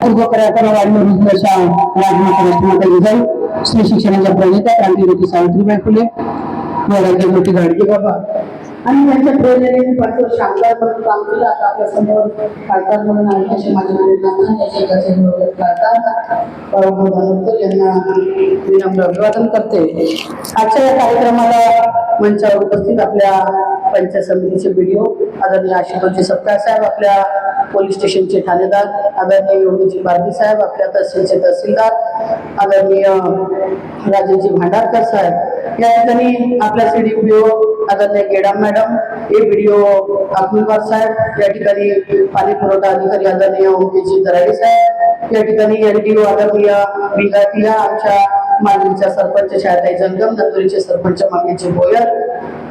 पूर्वकराकडे वाढलं रुद्रशा राजमाता राष्ट्रमाता जिजाऊ स्त्री शिक्षणाच्या प्रणेत्या क्रांतीज्योती सावित्रीबाई फुले वडाच्या मोठी गाडगे बाबा आणि त्यांच्या प्रेरणेने 5 वर्ष आमदार म्हणून काम केलं. आता आपल्या समोर खासदार म्हणून आहे असे माझे यांना विनम्र अभिवादन करते. आजच्या या कार्यक्रमाला मंचावर उपस्थित आपल्या पंचायत समितीचे बीडीओ आदरणीय आशुतोषजी सपकाळ साहेब, आपल्या पोलीस स्टेशनचे ठाणेदार आदरणीय योगीजी बारदी साहेब, आपल्या तहसीलचे तहसीलदार आदरणीय राजेशजी भांडारकर साहेब, या ठिकाणी आपल्या सीडीपीओ आदरणीय गेडाम मॅडम, बीडीओ अब्दुलबार साहेब, या ठिकाणी पाणी पुरवठा अधिकारी आदरणीय ओमजीजी दराडे साहेब, या ठिकाणी एलडीओ आदरणीय विगातिया, आमच्या मांडवीच्या सरपंच शाळाताई जंगम, नंदुरीचे सरपंच मागेचे बोयर,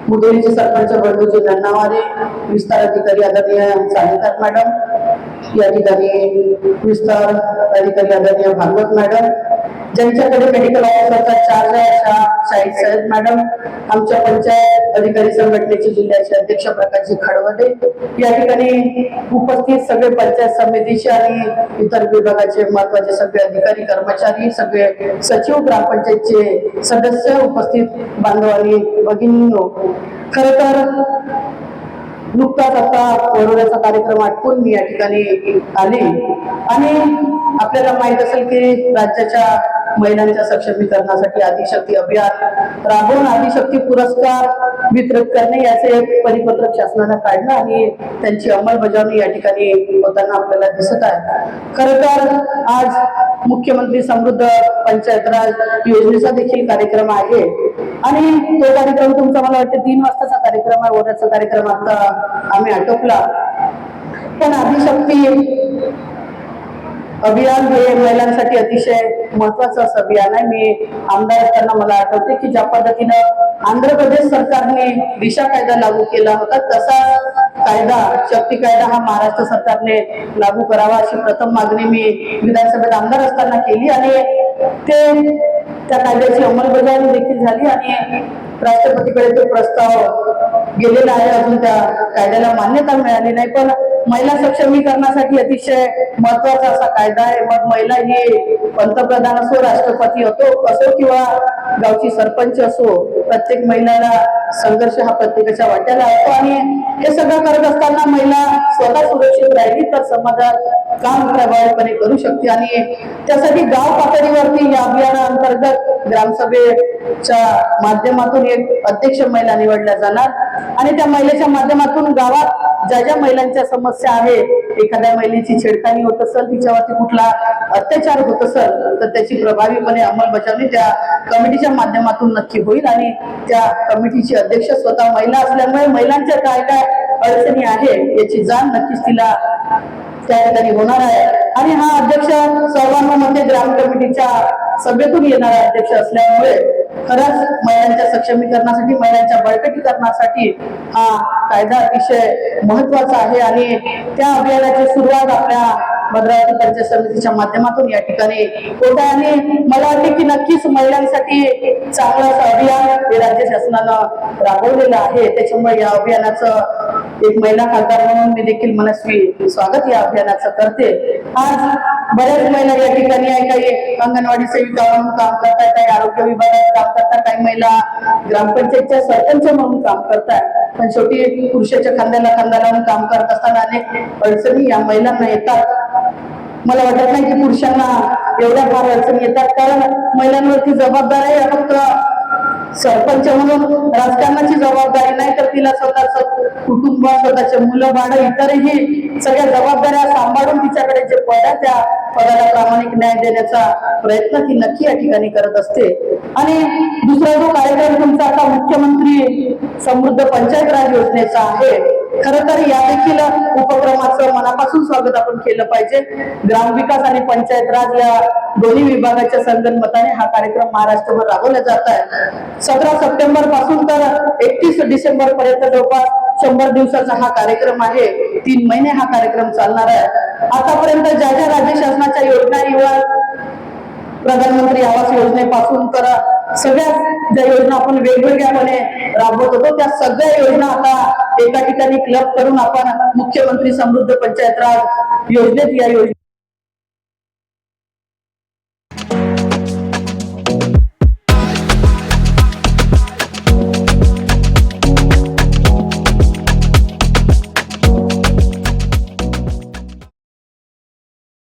मुदेरीचे सरपंच बंडूजी नन्नावारे, विस्तार अधिकारी आदरणीय सानिकार मॅडम, या ठिकाणी विस्तार अधिकारी आदरणीय भागवत मॅडम, ज्यांच्याकडे मेडिकल ऑफिसरचा चार्ज आहे अशा शाहीद साहेब मॅडम, आमच्या पंचायत अधिकारी संघटनेचे जिल्ह्याचे अध्यक्ष प्रकाशजी खडवदे, या ठिकाणी उपस्थित सगळे पंचायत समितीचे आणि इतर विभागाचे महत्वाचे सगळे अधिकारी कर्मचारी, सगळे सचिव, ग्रामपंचायतचे सदस्य, उपस्थित बांधव आणि भगिनींनो, खरं तर नुकताच आता वरोड्याचा कार्यक्रम आटपून मी या ठिकाणी आले आणि आपल्याला माहित असेल की राज्याच्या महिलांच्या सक्षमीकरणासाठी आदिशक्ती अभियान राबवून आदिशक्ती पुरस्कार वितरित करणे याचे एक परिपत्रक शासनाने काढलं आणि त्यांची अंमलबजावणी या ठिकाणी होताना आपल्याला दिसत आहे. खरं तर आज मुख्यमंत्री समृद्ध पंचायत राज योजनेचा देखील कार्यक्रम आहे आणि तो कार्यक्रम तुमचा मला वाटतं 3 वाजताचा कार्यक्रम आहे. वरोड्याचा कार्यक्रम आता आम्ही आटोपला, पण आदिशक्ती अभियान हे महिलांसाठी अतिशय महत्वाचं असं अभियान आहे. मी आमदार असताना मला आठवते की ज्या पद्धतीनं आंध्र प्रदेश सरकारने दिशा कायदा लागू केला होता, तसा कायदा शक्ती कायदा हा महाराष्ट्र सरकारने लागू करावा अशी प्रथम मागणी मी विधानसभेत आमदार असताना केली आणि त्या कायद्याची अंमलबजावणी देखील झाली आणि राष्ट्रपतीकडे तो प्रस्ताव गेलेला आहे. अजून त्या कायद्याला मान्यता मिळाली नाही, पण महिला सक्षमीकरणासाठी अतिशय महत्वाचा असा कायदा आहे. मग महिला ही पंतप्रधान असो, राष्ट्रपती असो किंवा गावची सरपंच असो, प्रत्येक महिलाला संघर्ष हा प्रत्येकाच्या वाट्याला असतो आणि हे सगळं करत असताना महिला स्वतः सुरक्षित राहिली तर समाजात काम प्रभावीपणे करू शकते आणि त्यासाठी गाव पातळीवरती या अभियानाअंतर्गत ग्रामसभेच्या माध्यमातून एक अध्यक्ष महिला निवडल्या जाणार आणि त्या महिलेच्या माध्यमातून गावात ज्या महिलांच्या समस्या आहे, एखाद्या महिलेची छेडखानी होत असेल, तिच्यावरती कुठला अत्याचार होत असेल तर त्याची प्रभावीपणे अंमलबजावणी त्या कमिटीच्या माध्यमातून नक्की होईल आणि त्या कमिटीची अध्यक्ष स्वतः महिला असल्यामुळे महिलांच्या काय काय अडचणी आहे याची जाण नक्कीच तिला त्या ठिकाणी होणार आहे आणि हा अध्यक्ष सर्वानुमते ग्राम कमिटीच्या सभेतून येणारा अध्यक्ष असल्यामुळे खरंच महिलांच्या सक्षमीकरणासाठी, महिलांच्या बळकटीकरणासाठी हा कायदा अतिशय महत्वाचा आहे आणि त्या अभियानाची सुरुवात आपल्या भद्रावती पंचायत समितीच्या माध्यमातून या ठिकाणी होत आहे आणि मला वाटते की नक्कीच महिलांसाठी चांगलं असं अभियान हे राज्य शासनानं राबवलेलं आहे. त्याच्यामुळे या अभियानाचं एक महिला खासदार म्हणून मी देखील मनस्वी स्वागत या अभियानाचं करते. आज बऱ्याच महिला या ठिकाणी आहे, काही अंगणवाडी सेविका म्हणून काम करतात, काही आरोग्य विभागात काम करतात, काही महिला ग्रामपंचायतच्या सरपंच म्हणून काम करतात, पण शेवटी पुरुषाच्या खांद्याला खांदा लावून काम करत असताना अनेक अडचणी या महिलांना येतात. मला वाटत नाही की पुरुषांना एवढ्या फार अडचणी येतात, कारण महिलांवरती जबाबदारी आहे फक्त सरपंच म्हणून राजकारणाची जबाबदारी नाही तर तिला स्वतःच कुटुंब, स्वतःचे मुलं बाळ इतरही सगळ्या जबाबदाऱ्या सांभाळून तिच्याकडे जे पद आहे त्या पदाला प्रामाणिक न्याय देण्याचा प्रयत्न ती नक्की या ठिकाणी करत असते. आणि दुसरा जो कार्यक्रम तुमचा आता मुख्यमंत्री समृद्ध पंचायत राज योजनेचा आहे, खरं तर या देखील उपक्रमाचं मनापासून स्वागत आपण केलं पाहिजे. ग्रामविकास आणि पंचायत राज या दोन्ही विभागाच्या संगनमताने हा कार्यक्रम महाराष्ट्रभर राबवला जात आहे. 17 सप्टेंबर पासून तर 31 डिसेंबर पर्यंत जवळपास 100 दिवसाचा हा कार्यक्रम आहे. 3 महिने हा कार्यक्रम चालणार आहे. आतापर्यंत ज्या राज्य शासनाच्या योजना किंवा प्रधानमंत्री आवास योजनेपासून तर सगळ्या ज्या योजना आपण वेगवेगळ्यापणे राबवत होतो त्या सगळ्या योजना आता एका ठिकाणी क्लब करून आपण मुख्यमंत्री समृद्ध पंचायत राज योजनेत या योजना